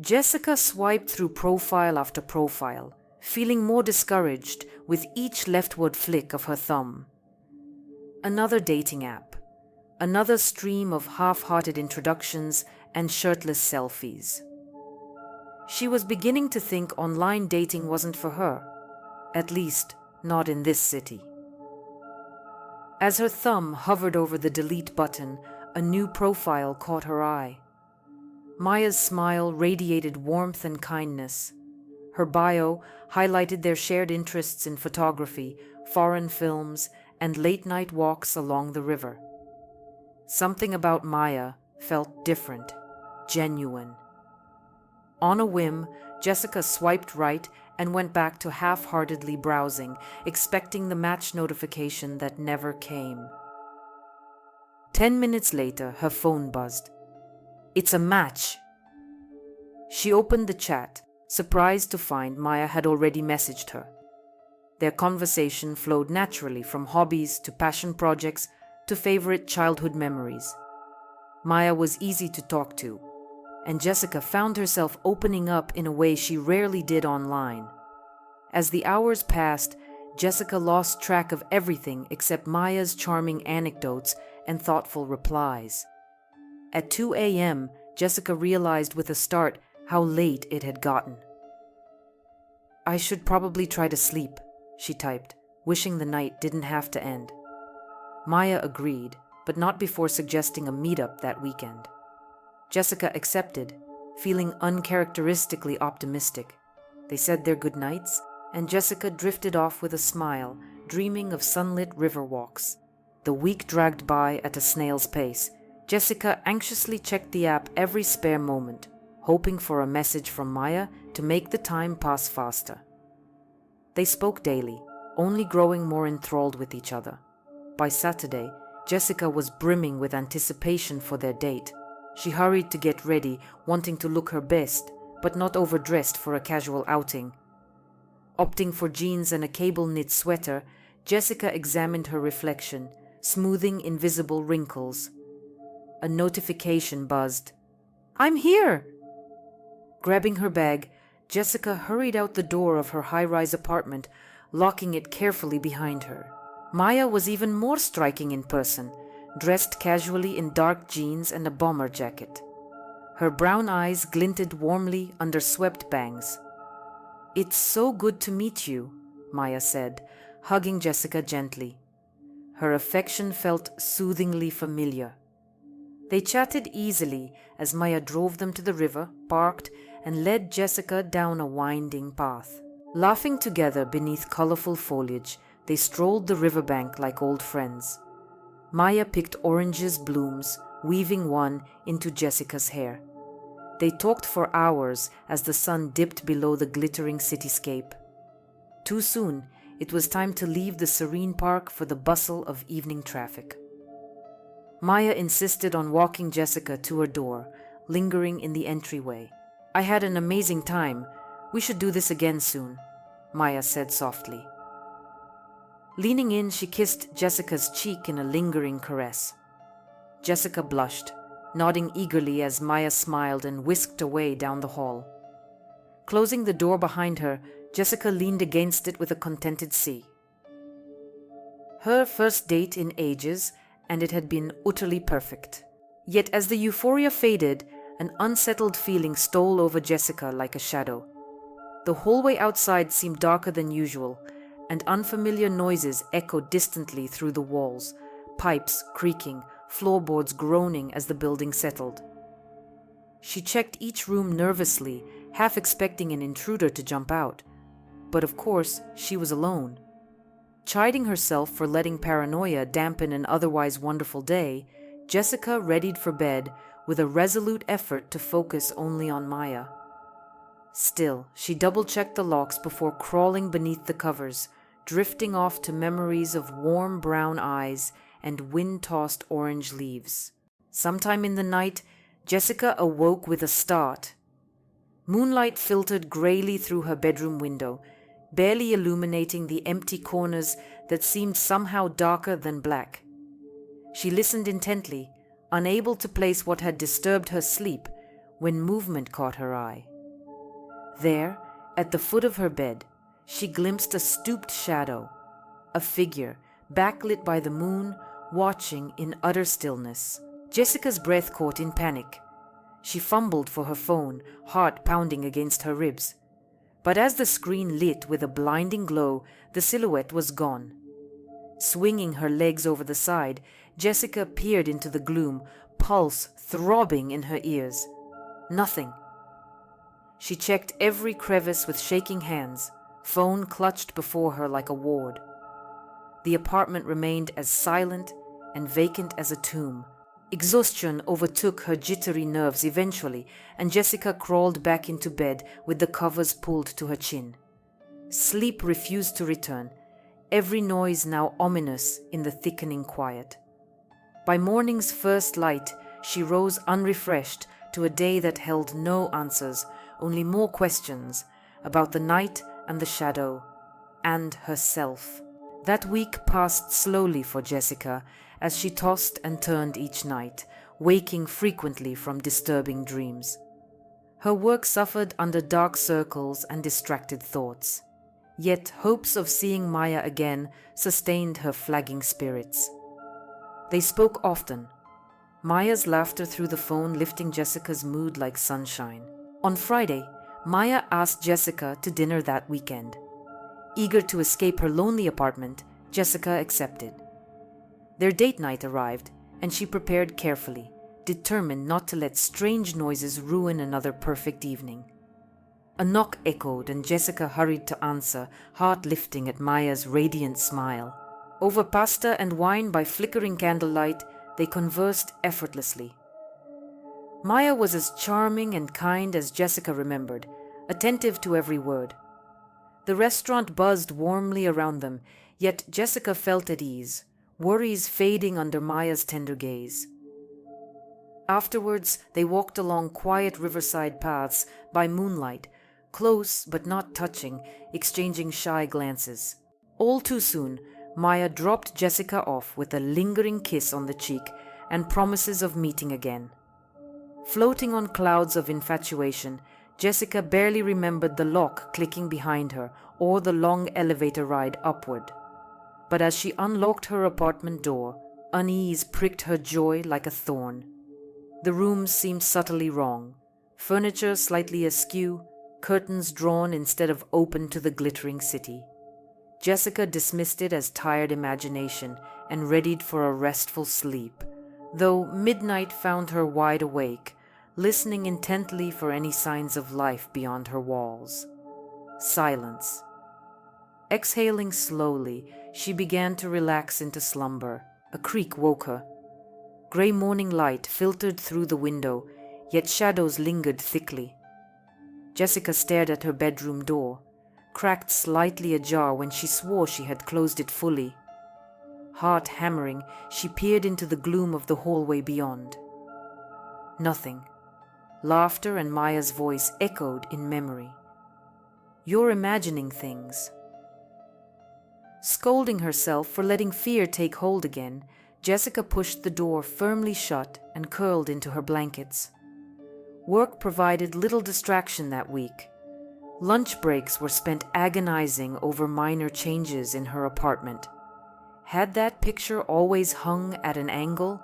Jessica swiped through profile after profile, feeling more discouraged with each leftward flick of her thumb. Another dating app. Another stream of half-hearted introductions and shirtless selfies. She was beginning to think online dating wasn't for her, at least not in this city. As her thumb hovered over the delete button, a new profile caught her eye. Maya's smile radiated warmth and kindness. Her bio highlighted their shared interests in photography, foreign films, and late-night walks along the river. Something about Maya felt different, genuine. On a whim, Jessica swiped right and went back to half-heartedly browsing, expecting the match notification that never came. 10 minutes later, her phone buzzed. "It's a match!" She opened the chat, surprised to find Maya had already messaged her. Their conversation flowed naturally from hobbies to passion projects to favorite childhood memories. Maya was easy to talk to, and Jessica found herself opening up in a way she rarely did online. As the hours passed, Jessica lost track of everything except Maya's charming anecdotes and thoughtful replies. At 2 a.m., Jessica realized with a start how late it had gotten. "I should probably try to sleep," she typed, wishing the night didn't have to end. Maya agreed, but not before suggesting a meetup that weekend. Jessica accepted, feeling uncharacteristically optimistic. They said their goodnights, and Jessica drifted off with a smile, dreaming of sunlit river walks. The week dragged by at a snail's pace. Jessica anxiously checked the app every spare moment, hoping for a message from Maya to make the time pass faster. They spoke daily, only growing more enthralled with each other. By Saturday, Jessica was brimming with anticipation for their date. She hurried to get ready, wanting to look her best, but not overdressed for a casual outing. Opting for jeans and a cable-knit sweater, Jessica examined her reflection, smoothing invisible wrinkles. A notification buzzed. "I'm here!" Grabbing her bag, Jessica hurried out the door of her high-rise apartment, locking it carefully behind her. Maya was even more striking in person, dressed casually in dark jeans and a bomber jacket. Her brown eyes glinted warmly under swept bangs. "It's so good to meet you," Maya said, hugging Jessica gently. Her affection felt soothingly familiar. They chatted easily as Maya drove them to the river, parked, and led Jessica down a winding path. Laughing together beneath colorful foliage, they strolled the riverbank like old friends. Maya picked oranges' blooms, weaving one into Jessica's hair. They talked for hours as the sun dipped below the glittering cityscape. Too soon, it was time to leave the serene park for the bustle of evening traffic. Maya insisted on walking Jessica to her door, lingering in the entryway. "I had an amazing time. We should do this again soon," Maya said softly. Leaning in, she kissed Jessica's cheek in a lingering caress. Jessica blushed, nodding eagerly as Maya smiled and whisked away down the hall. Closing the door behind her, Jessica leaned against it with a contented sigh. Her first date in ages, and it had been utterly perfect. Yet as the euphoria faded, an unsettled feeling stole over Jessica like a shadow. The hallway outside seemed darker than usual, and unfamiliar noises echoed distantly through the walls, pipes creaking, floorboards groaning as the building settled. She checked each room nervously, half expecting an intruder to jump out. But of course, she was alone. Chiding herself for letting paranoia dampen an otherwise wonderful day, Jessica readied for bed with a resolute effort to focus only on Maya. Still, she double-checked the locks before crawling beneath the covers, drifting off to memories of warm brown eyes and wind-tossed orange leaves. Sometime in the night, Jessica awoke with a start. Moonlight filtered grayly through her bedroom window, barely illuminating the empty corners that seemed somehow darker than black. She listened intently, unable to place what had disturbed her sleep, when movement caught her eye. There, at the foot of her bed, she glimpsed a stooped shadow, a figure, backlit by the moon, watching in utter stillness. Jessica's breath caught in panic. She fumbled for her phone, heart pounding against her ribs. But as the screen lit with a blinding glow, the silhouette was gone. Swinging her legs over the side, Jessica peered into the gloom, pulse throbbing in her ears. Nothing. She checked every crevice with shaking hands, phone clutched before her like a ward. The apartment remained as silent and vacant as a tomb. Exhaustion overtook her jittery nerves eventually, and Jessica crawled back into bed with the covers pulled to her chin. Sleep refused to return, every noise now ominous in the thickening quiet. By morning's first light, she rose unrefreshed to a day that held no answers, only more questions about the night and the shadow, and herself. That week passed slowly for Jessica as she tossed and turned each night, waking frequently from disturbing dreams. Her work suffered under dark circles and distracted thoughts. Yet hopes of seeing Maya again sustained her flagging spirits. They spoke often, Maya's laughter through the phone lifting Jessica's mood like sunshine. On Friday, Maya asked Jessica to dinner that weekend. Eager to escape her lonely apartment, Jessica accepted. Their date night arrived, and she prepared carefully, determined not to let strange noises ruin another perfect evening. A knock echoed, and Jessica hurried to answer, heart lifting at Maya's radiant smile. Over pasta and wine by flickering candlelight, they conversed effortlessly. Maya was as charming and kind as Jessica remembered, attentive to every word. The restaurant buzzed warmly around them, yet Jessica felt at ease, worries fading under Maya's tender gaze. Afterwards, they walked along quiet riverside paths by moonlight, close but not touching, exchanging shy glances. All too soon, Maya dropped Jessica off with a lingering kiss on the cheek and promises of meeting again. Floating on clouds of infatuation, Jessica barely remembered the lock clicking behind her or the long elevator ride upward. But as she unlocked her apartment door, unease pricked her joy like a thorn. The rooms seemed subtly wrong, furniture slightly askew, curtains drawn instead of open to the glittering city. Jessica dismissed it as tired imagination and readied for a restful sleep, though midnight found her wide awake, listening intently for any signs of life beyond her walls. Silence. Exhaling slowly, she began to relax into slumber. A creak woke her. Gray morning light filtered through the window, yet shadows lingered thickly. Jessica stared at her bedroom door, cracked slightly ajar when she swore she had closed it fully. Heart hammering, she peered into the gloom of the hallway beyond. Nothing. Laughter and Maya's voice echoed in memory. "You're imagining things." Scolding herself for letting fear take hold again, Jessica pushed the door firmly shut and curled into her blankets. Work provided little distraction that week. Lunch breaks were spent agonizing over minor changes in her apartment. Had that picture always hung at an angle?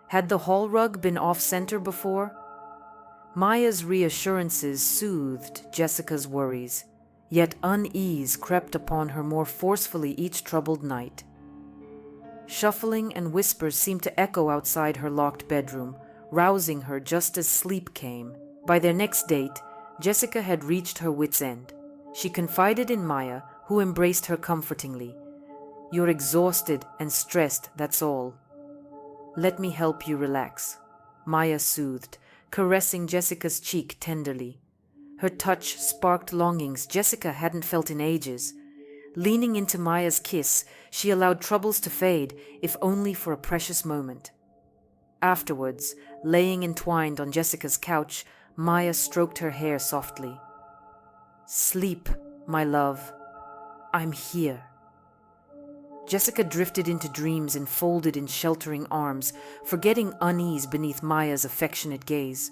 Had the hall rug been off-center before? Maya's reassurances soothed Jessica's worries, yet unease crept upon her more forcefully each troubled night. Shuffling and whispers seemed to echo outside her locked bedroom, rousing her just as sleep came. By their next date, Jessica had reached her wit's end. She confided in Maya, who embraced her comfortingly. "You're exhausted and stressed, that's all." "Let me help you relax," Maya soothed, caressing Jessica's cheek tenderly. Her touch sparked longings Jessica hadn't felt in ages. Leaning into Maya's kiss, she allowed troubles to fade, if only for a precious moment. Afterwards, laying entwined on Jessica's couch, Maya stroked her hair softly. "Sleep, my love. I'm here." Jessica drifted into dreams enfolded in sheltering arms, forgetting unease beneath Maya's affectionate gaze.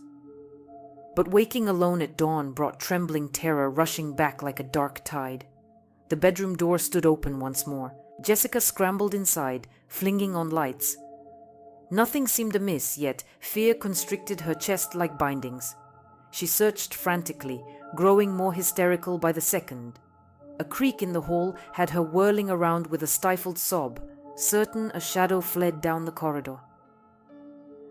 But waking alone at dawn brought trembling terror rushing back like a dark tide. The bedroom door stood open once more. Jessica scrambled inside, flinging on lights. Nothing seemed amiss, yet fear constricted her chest like bindings. She searched frantically, growing more hysterical by the second. A creak in the hall had her whirling around with a stifled sob, certain a shadow fled down the corridor.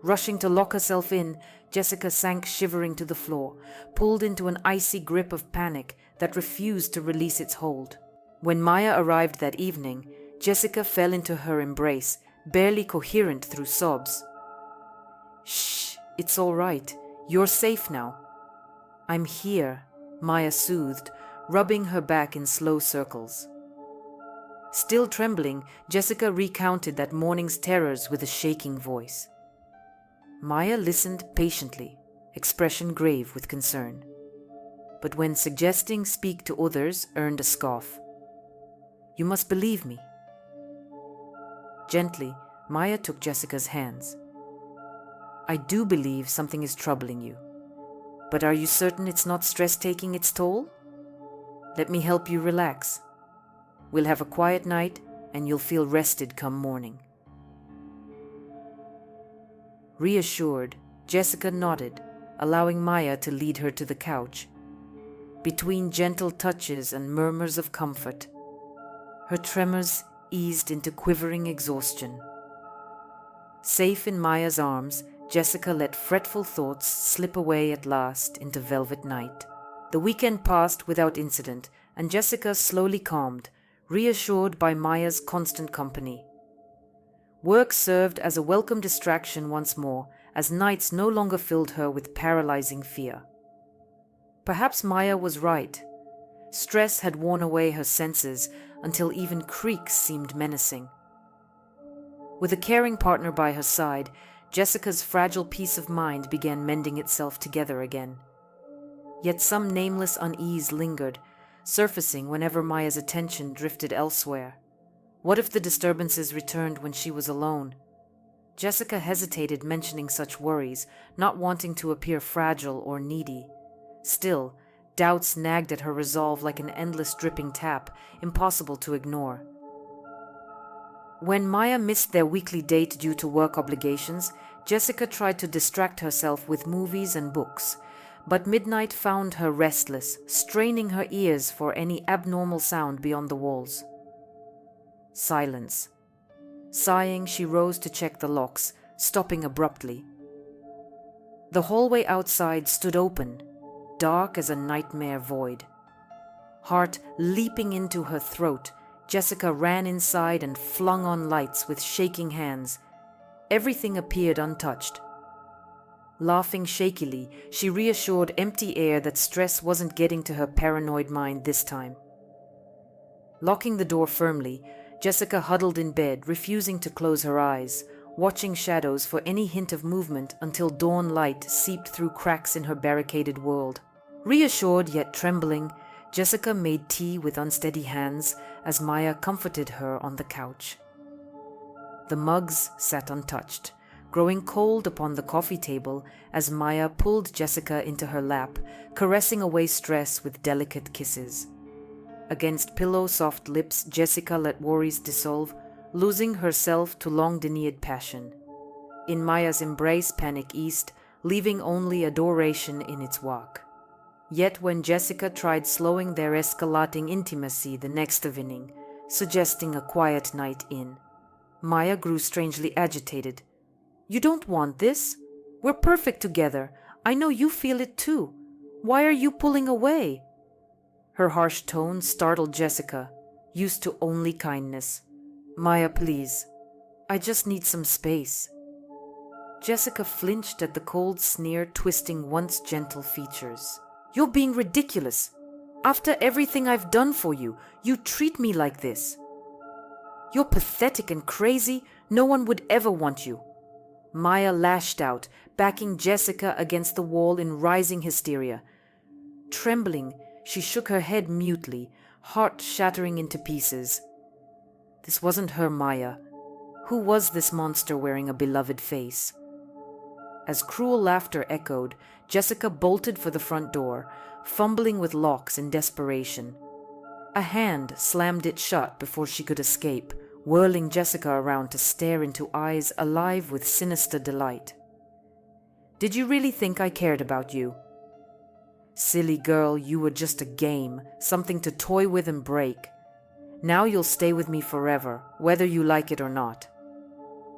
Rushing to lock herself in, Jessica sank shivering to the floor, pulled into an icy grip of panic that refused to release its hold. When Maya arrived that evening, Jessica fell into her embrace, barely coherent through sobs. "Shh, it's all right. You're safe now." "I'm here," Maya soothed, rubbing her back in slow circles. Still trembling, Jessica recounted that morning's terrors with a shaking voice. Maya listened patiently, expression grave with concern. But when suggesting speak to others earned a scoff. "You must believe me." Gently, Maya took Jessica's hands. "I do believe something is troubling you. But are you certain it's not stress taking its toll? Let me help you relax. We'll have a quiet night and you'll feel rested come morning." Reassured, Jessica nodded, allowing Maya to lead her to the couch. Between gentle touches and murmurs of comfort, her tremors eased into quivering exhaustion. Safe in Maya's arms, Jessica let fretful thoughts slip away at last into velvet night. The weekend passed without incident, and Jessica slowly calmed, reassured by Maya's constant company. Work served as a welcome distraction once more, as nights no longer filled her with paralyzing fear. Perhaps Maya was right. Stress had worn away her senses until even creaks seemed menacing. With a caring partner by her side, Jessica's fragile peace of mind began mending itself together again. Yet some nameless unease lingered, surfacing whenever Maya's attention drifted elsewhere. What if the disturbances returned when she was alone? Jessica hesitated mentioning such worries, not wanting to appear fragile or needy. Still, doubts nagged at her resolve like an endless dripping tap, impossible to ignore. When Maya missed their weekly date due to work obligations, Jessica tried to distract herself with movies and books, but midnight found her restless, straining her ears for any abnormal sound beyond the walls. Silence. Sighing, she rose to check the locks, stopping abruptly. The hallway outside stood open, dark as a nightmare void. Heart leaping into her throat, Jessica ran inside and flung on lights with shaking hands. Everything appeared untouched. Laughing shakily, she reassured empty air that stress wasn't getting to her paranoid mind this time. Locking the door firmly, Jessica huddled in bed, refusing to close her eyes, watching shadows for any hint of movement until dawn light seeped through cracks in her barricaded world. Reassured yet trembling, Jessica made tea with unsteady hands as Maya comforted her on the couch. The mugs sat untouched, growing cold upon the coffee table as Maya pulled Jessica into her lap, caressing away stress with delicate kisses. Against pillow-soft lips, Jessica let worries dissolve, losing herself to long-denied passion. In Maya's embrace, panic eased, leaving only adoration in its wake. Yet when Jessica tried slowing their escalating intimacy the next evening, suggesting a quiet night in, Maya grew strangely agitated. "You don't want this? We're perfect together. I know you feel it too. Why are you pulling away?" Her harsh tone startled Jessica, used to only kindness. "Maya, please. I just need some space." Jessica flinched at the cold sneer twisting once gentle features. "You're being ridiculous. After everything I've done for you, you treat me like this. You're pathetic and crazy. No one would ever want you." Maya lashed out, backing Jessica against the wall in rising hysteria. Trembling, she shook her head mutely, heart shattering into pieces. This wasn't her Maya. Who was this monster wearing a beloved face? As cruel laughter echoed, Jessica bolted for the front door, fumbling with locks in desperation. A hand slammed it shut before she could escape, whirling Jessica around to stare into eyes alive with sinister delight. "Did you really think I cared about you?" "Silly girl, you were just a game, something to toy with and break. Now you'll stay with me forever, whether you like it or not."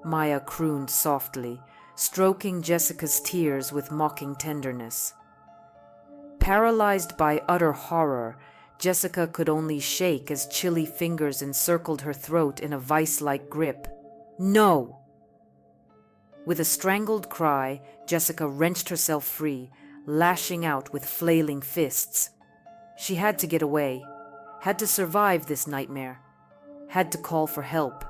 Maya crooned softly, stroking Jessica's tears with mocking tenderness. Paralyzed by utter horror, Jessica could only shake as chilly fingers encircled her throat in a vice-like grip. "No!" With a strangled cry, Jessica wrenched herself free, lashing out with flailing fists. She had to get away, had to survive this nightmare, had to call for help.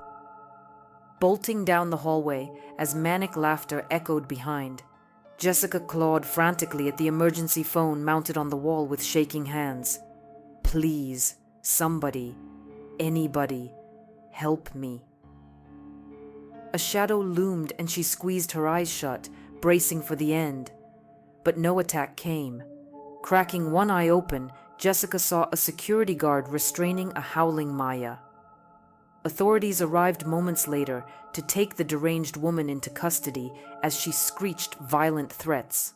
Bolting down the hallway as manic laughter echoed behind, Jessica clawed frantically at the emergency phone mounted on the wall with shaking hands. "Please, somebody, anybody, help me." A shadow loomed and she squeezed her eyes shut, bracing for the end. But no attack came. Cracking one eye open, Jessica saw a security guard restraining a howling Maya. Authorities arrived moments later to take the deranged woman into custody as she screeched violent threats.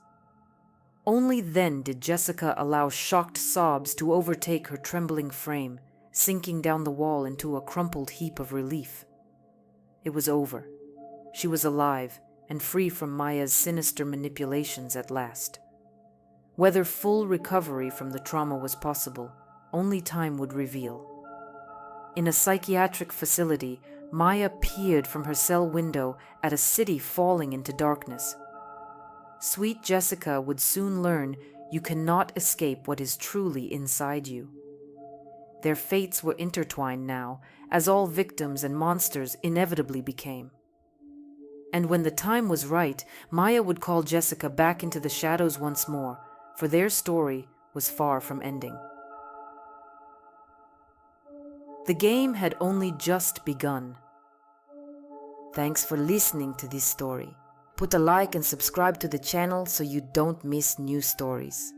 Only then did Jessica allow shocked sobs to overtake her trembling frame, sinking down the wall into a crumpled heap of relief. It was over. She was alive and free from Maya's sinister manipulations at last. Whether full recovery from the trauma was possible, only time would reveal. In a psychiatric facility, Maya peered from her cell window at a city falling into darkness. Sweet Jessica would soon learn you cannot escape what is truly inside you. Their fates were intertwined now, as all victims and monsters inevitably became. And when the time was right, Maya would call Jessica back into the shadows once more, for their story was far from ending. The game had only just begun. Thanks for listening to this story. Put a like and subscribe to the channel so you don't miss new stories.